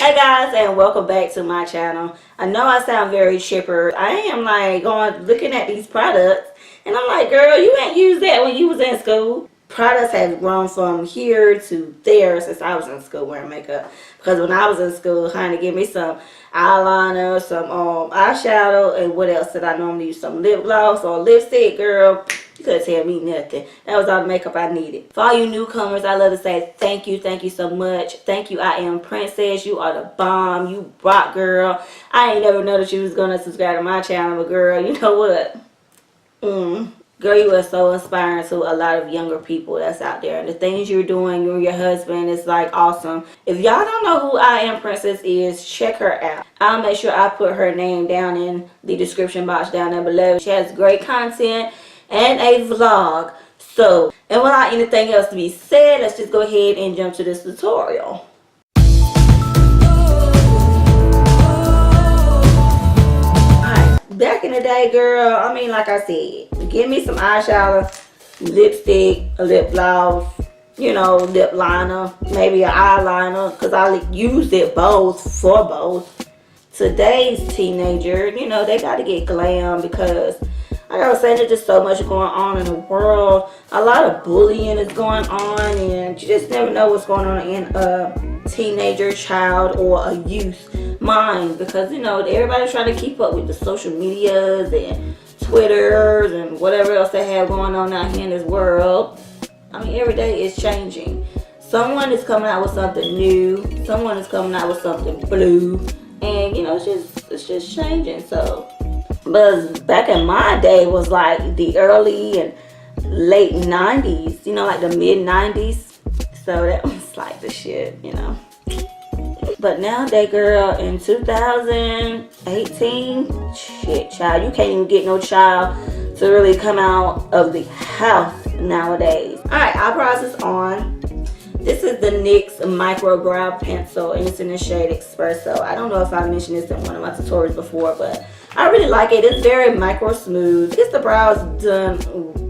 Hey guys, and welcome back to my channel. I know I sound very chipper. I am like looking at these products and I'm like, girl, you ain't used that when you was in school. Products have grown from here to there since I was in school wearing makeup. Because when I was in school, honey, give me some eyeliner, some eyeshadow, and what else did I normally use? Some lip gloss or lipstick, girl. You couldn't tell me nothing. That was all the makeup I needed. For all you newcomers, I love to say thank you so much. Thank you, iAmPricess. You are the bomb. You rock, girl. I ain't never know that you was gonna subscribe to my channel, but girl, you know what? Girl, you are so inspiring to a lot of younger people that's out there. And the things you're doing, you and your husband, is like awesome. If y'all don't know who iAmPricess is, check her out. I'll make sure I put her name down in the description box down there below. She has great content and a vlog. So, and without anything else to be said, let's just go ahead and jump to this tutorial. Back in the day, girl, I mean, like I said, give me some eyeshadow, lipstick, a lip gloss, you know, lip liner, maybe an eyeliner, because I used it both for both. Today's teenager, you know, they got to get glam because, like I was saying, there's just so much going on in the world. A lot of bullying is going on, and you just never know what's going on in a teenager, child, or a youth mind, because you know everybody's trying to keep up with the social medias and Twitters and whatever else they have going on out here in this world. I mean, every day is changing. Someone is coming out with something new, someone is coming out with something blue, and you know, it's just changing. So, but back in my day was like the early and late 90s, you know, like the mid 90s. So that was like the shit, you know. But nowadays, girl, in 2018, shit, child, you can't even get no child to really come out of the house nowadays. Alright, eyebrows is on. This is the NYX Micro Brow Pencil, and it's in the shade Espresso. I don't know if I mentioned this in one of my tutorials before, but I really like it. It's very micro smooth. It's the brows done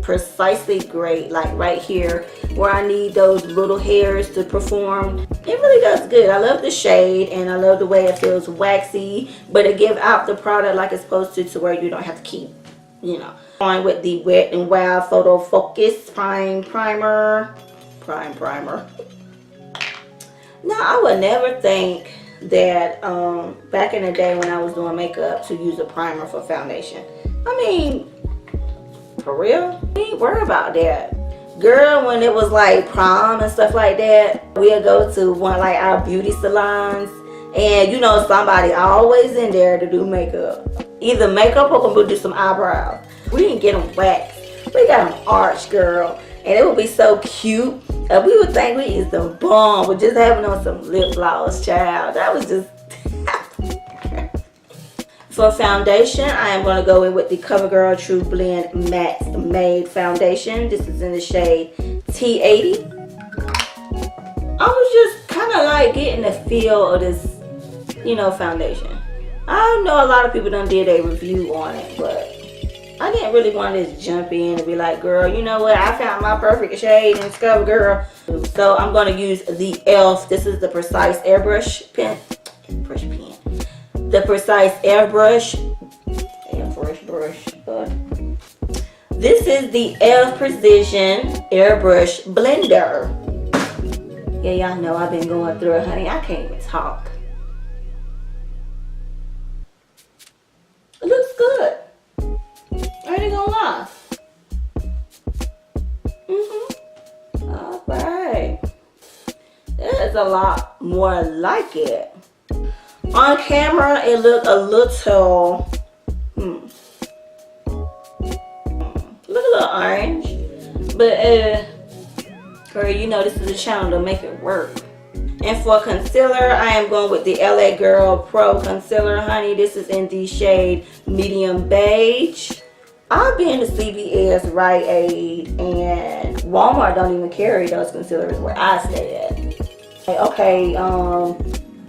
precisely great, like right here where I need those little hairs to perform. It really does good. I love the shade, and I love the way it feels waxy, but it gives out the product like it's supposed to where you don't have to keep, you know. On with the Wet n Wild Photo Focus Primer. Now, I would never think that back in the day when I was doing makeup to use a primer for foundation. I mean, for real? I ain't worried about that. Girl, when it was like prom and stuff like that, we'll go to one like our beauty salons, and you know somebody always in there to do makeup. Either makeup or gonna do some eyebrows. We didn't get them waxed. We got them arched, girl. And it would be so cute. We would think we is the bomb with just having on some lip gloss, child. That was just... For foundation, I am going to go in with the CoverGirl True Blend Matte Made Foundation. This is in the shade T80. I was just kind of like getting the feel of this, you know, foundation. I know a lot of people done did a review on it, but I didn't really want to just jump in and be like, girl, you know what? I found my perfect shade in CoverGirl. So I'm going to use the e.l.f. This is the Precise Airbrush pen. The Precise Airbrush. This is the e.l.f. Precision Airbrush Blender. Yeah, y'all know I've been going through it, honey. I can't even talk. It looks good. I ain't gonna lie. Alright. There's a lot more like it. On camera, it looked a little, look a little orange. But, girl, you know this is a channel to make it work. And for concealer, I am going with the LA Girl Pro Concealer, honey. This is in the shade Medium Beige. I've been to CVS, Rite Aid, and Walmart don't even carry those concealers where I stay at. Okay,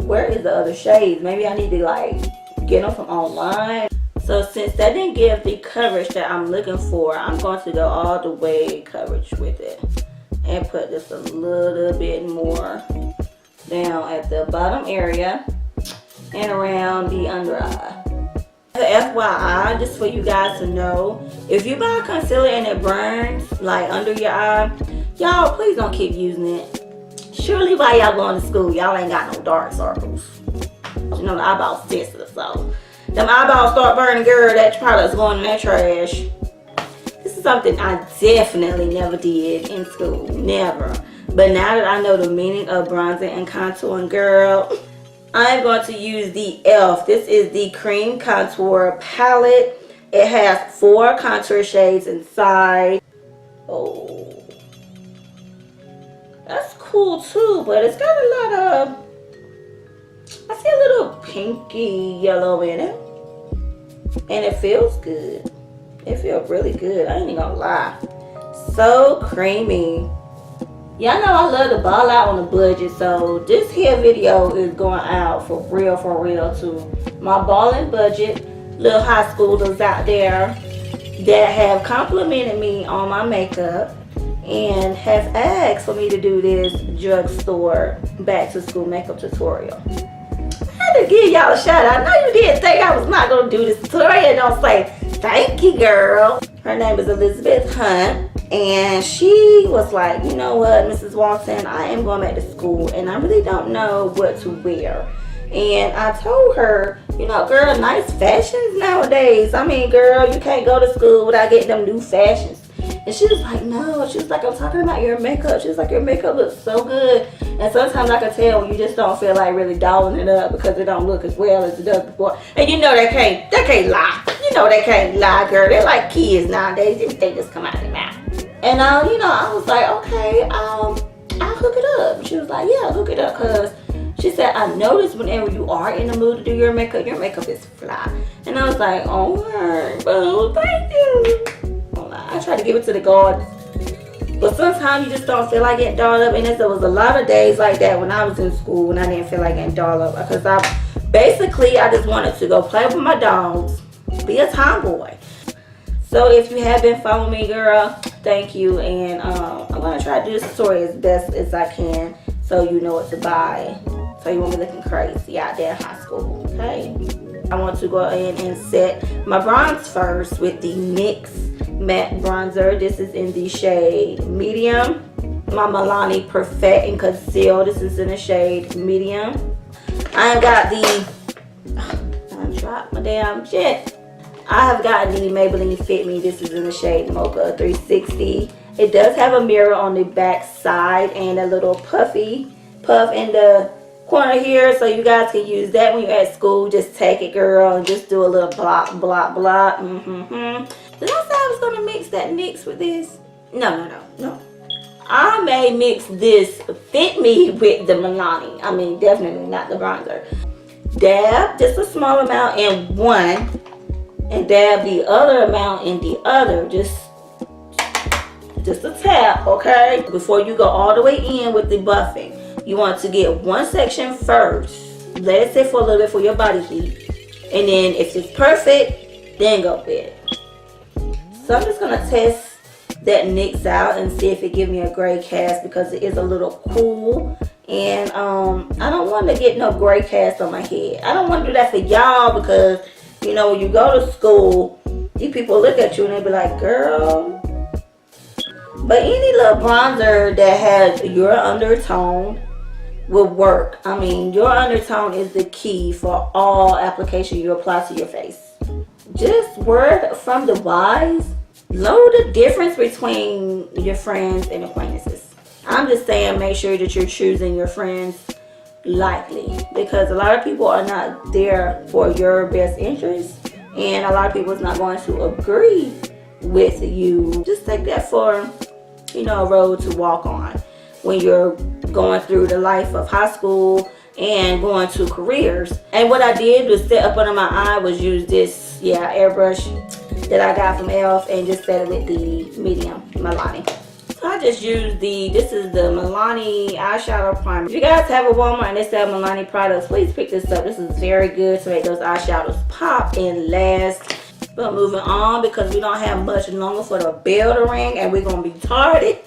where is the other shades? Maybe I need to like get them from online. So since that didn't give the coverage that I'm looking for, I'm going to go all the way coverage with it and put just a little bit more down at the bottom area. and around the under eye. FYI, just for you guys to know, if you buy concealer and it burns like under your eye, y'all please don't keep using it. Surely while y'all going to school, y'all ain't got no dark circles. You know, the eyeball's sensitive, so them eyeballs start burning, girl, that product's going in that trash. This is something I definitely never did in school, never. But now that I know the meaning of bronzing and contouring, girl, I'm going to use the e.l.f. This is the cream contour palette. It has 4 contour shades inside. Oh, that's cool too, but it's got a lot of, I see a little pinky yellow in it. And it feels good. It feels really good. I ain't even gonna lie. So creamy. Y'all know I love to ball out on a budget, so this here video is going out for real to my balling budget little high schoolers out there that have complimented me on my makeup and have asked for me to do this drugstore back to school makeup tutorial. I had to give y'all a shout out. I know you didn't think I was not gonna do this tutorial. Don't say thank you, girl. Her name is Elizabeth Hunt. And she was like, you know what, Mrs. Walton, I am going back to school and I really don't know what to wear. And I told her, you know, girl, nice fashions nowadays. I mean, girl, you can't go to school without getting them new fashions. And she was like, no. She was like, I'm talking about your makeup. She was like, your makeup looks so good. And sometimes I can tell when you just don't feel like really dolling it up because it don't look as well as it does before. And you know they can't lie. You know they can't lie, girl. They're like kids nowadays. They just come out of their mouth. And you know, I was like, okay, I'll hook it up. She was like, yeah, hook it up, cause she said, I noticed whenever you are in the mood to do your makeup is fly. And I was like, oh my, boo, thank you. I tried to give it to the God, but sometimes you just don't feel like getting dolled up. And there was a lot of days like that when I was in school when I didn't feel like getting dolled up, because I just wanted to go play with my dogs, be a tomboy. So if you have been following me, girl, thank you. And I'm going to try to do this tutorial as best as I can so you know what to buy. So you won't be looking crazy out there in high school, okay? I want to go ahead and set my bronze first with the NYX matte bronzer. This is in the shade medium. My Milani Perfect and Conceal. This is in the shade medium. I got the, I dropped my damn shit. I have gotten the Maybelline Fit Me. This is in the shade Mocha 360. It does have a mirror on the back side and a little puff in the corner here, so you guys can use that when you're at school. Just take it, girl, and just do a little block. Did I say I was gonna mix that NYX with this? No. I may mix this Fit Me with the Milani. I mean, definitely not the bronzer. Dab just a small amount in one, and dab the other amount in the other. Just a tap, okay? Before you go all the way in with the buffing, you want to get one section first. Let it sit for a little bit for your body heat. And then if it's perfect, then go with it. So I'm just going to test that NYX out and see if it gives me a gray cast, because it is a little cool. And I don't want to get no gray cast on my head. I don't want to do that for y'all, because, you know, when you go to school, these people look at you and they be like, girl. But any little bronzer that has your undertone will work. I mean, your undertone is the key for all application you apply to your face. Just word from the wise, know the difference between your friends and acquaintances. I'm just saying, make sure that you're choosing your friends lightly, because a lot of people are not there for your best interest, and a lot of people is not going to agree with you. Just take that for, you know, a road to walk on when you're going through the life of high school and going to careers. And what I did was set up under my eye was use this airbrush that I got from e.l.f. and just set it with the medium Milani. So I just used this is the Milani eyeshadow primer. If you guys have a Walmart and they sell Milani products, please pick this up. This is very good to make those eyeshadows pop and last. But moving on, because we don't have much longer for the bell to ring and we're going to be tardy,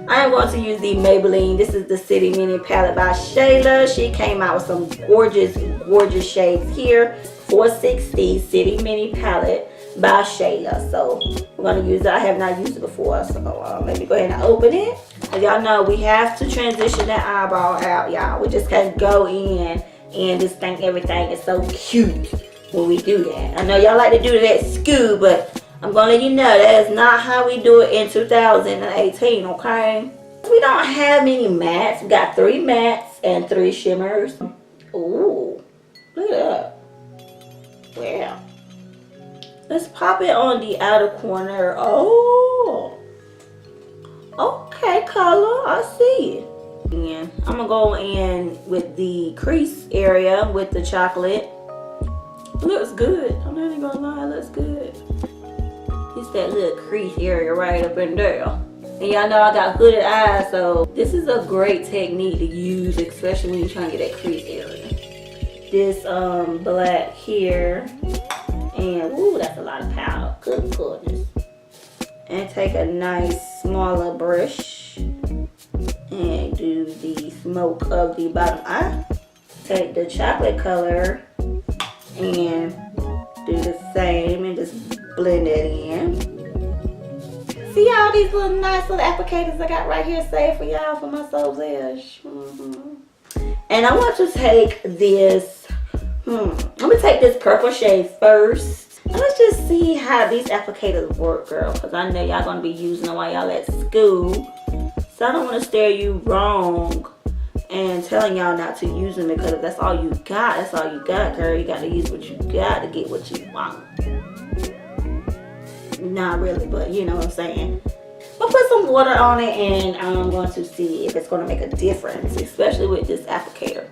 I am going to use the Maybelline. This is the City Mini palette by Shayla. She came out with some gorgeous, gorgeous shades here. 460 City Mini palette by Shayla. So we're going to use it. I have not used it before. So let me go ahead and open it. As y'all know, we have to transition that eyeball out, y'all. We just can't go in and just think everything is so cute when we do that. I know y'all like to do that at school, but I'm going to let you know that is not how we do it in 2018, okay? We don't have many mattes. We got 3 mattes and 3 shimmers. Ooh, look at that. Wow. Let's pop it on the outer corner. Oh. Okay, color. I see it. And I'm going to go in with the crease area with the chocolate. Looks good. I'm not even going to lie. It looks good. It's that little crease area right up in there. And y'all know I got hooded eyes, so this is a great technique to use, especially when you're trying to get that crease area. This black here. And ooh, that's a lot of powder. Good goodness. And take a nice smaller brush and do the smoke of the bottom eye. Take the chocolate color and do the same and just blend it in. See all these little nice little applicators I got right here saved for y'all for my soul's edge. And I want to take this, I'm going to take this purple shade first. And let's just see how these applicators work, girl. Because I know y'all going to be using them while y'all at school. So I don't want to stare you wrong and telling y'all not to use them, because if that's all you got, that's all you got, girl. You got to use what you got to get what you want. Not really, but you know what I'm saying. I'll put some water on it and I'm going to see if it's going to make a difference, especially with this applicator.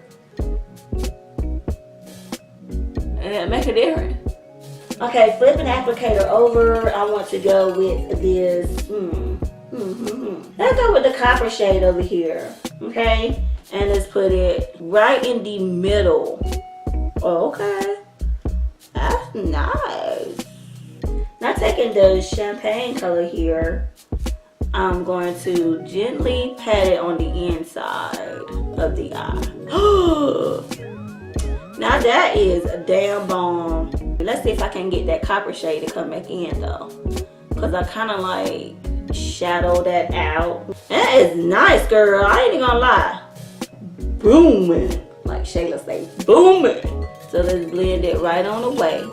And it make a difference. Okay, flipping the applicator over, I want to go with this. Let's go with the copper shade over here, okay? And let's put it right in the middle. Okay, that's nice. Now taking the champagne color here, I'm going to gently pat it on the inside of the eye. Now that is a damn bomb. Let's see if I can get that copper shade to come back in though, because I kind of like shadow that out. That is nice, girl. I ain't even gonna lie. Booming, like Shayla say, booming. So let's blend it right on away.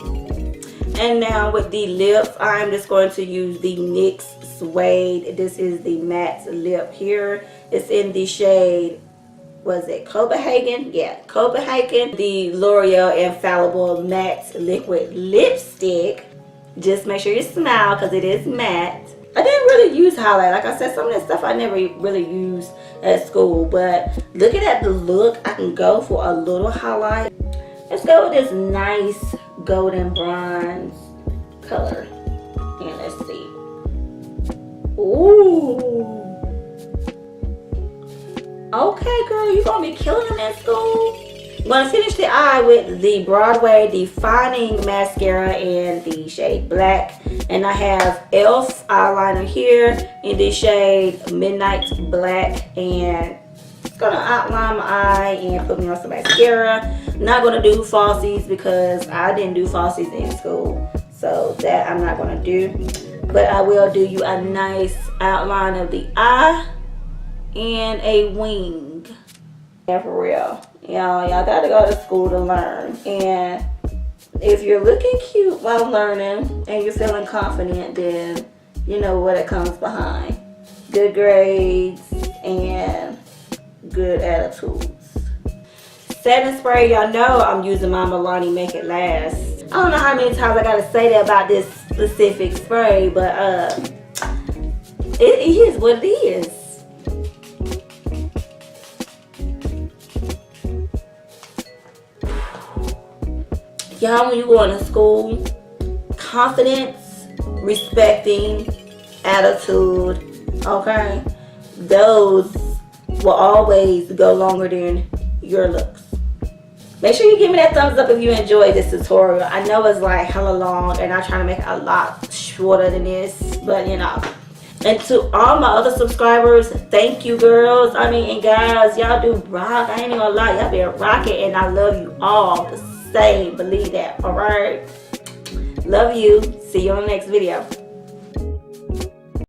And now with the lips, I'm just going to use the NYX Suede. This is the matte lip here. It's in the shade, was it Copenhagen? Yeah, Copenhagen. The L'Oreal Infallible Matte Liquid Lipstick. Just make sure you smile because it is matte. I didn't really use highlight. Like I said, some of this stuff I never really used at school. But looking at the look, I can go for a little highlight. Let's go with this nice golden bronze color. And let's see. Ooh. Okay, girl, you're going to be killing them at school. I'm going to finish the eye with the Broadway Defining Mascara in the shade Black. And I have e.l.f. eyeliner here in the shade Midnight Black. And it's going to outline my eye and put me on some mascara. I'm not going to do falsies because I didn't do falsies in school. So that I'm not going to do. But I will do you a nice outline of the eye and a wing. Yeah, for real. Y'all gotta go to school to learn. And if you're looking cute while learning and you're feeling confident, then you know what it comes behind. Good grades and good attitudes. Setting spray, y'all know I'm using my Milani Make It Last. I don't know how many times I gotta say that about this specific spray, but it is what it is. Y'all, when you go into school, confidence, respecting, attitude, okay, those will always go longer than your looks. Make sure you give me that thumbs up if you enjoyed this tutorial. I know it's like hella long and I'm trying to make it a lot shorter than this, but you know, And to all my other subscribers, thank you, girls. I mean, and guys, y'all do rock. I ain't even gonna lie, y'all been rocking, and I love you all the same. Believe that. All right. Love you. See you on the next video.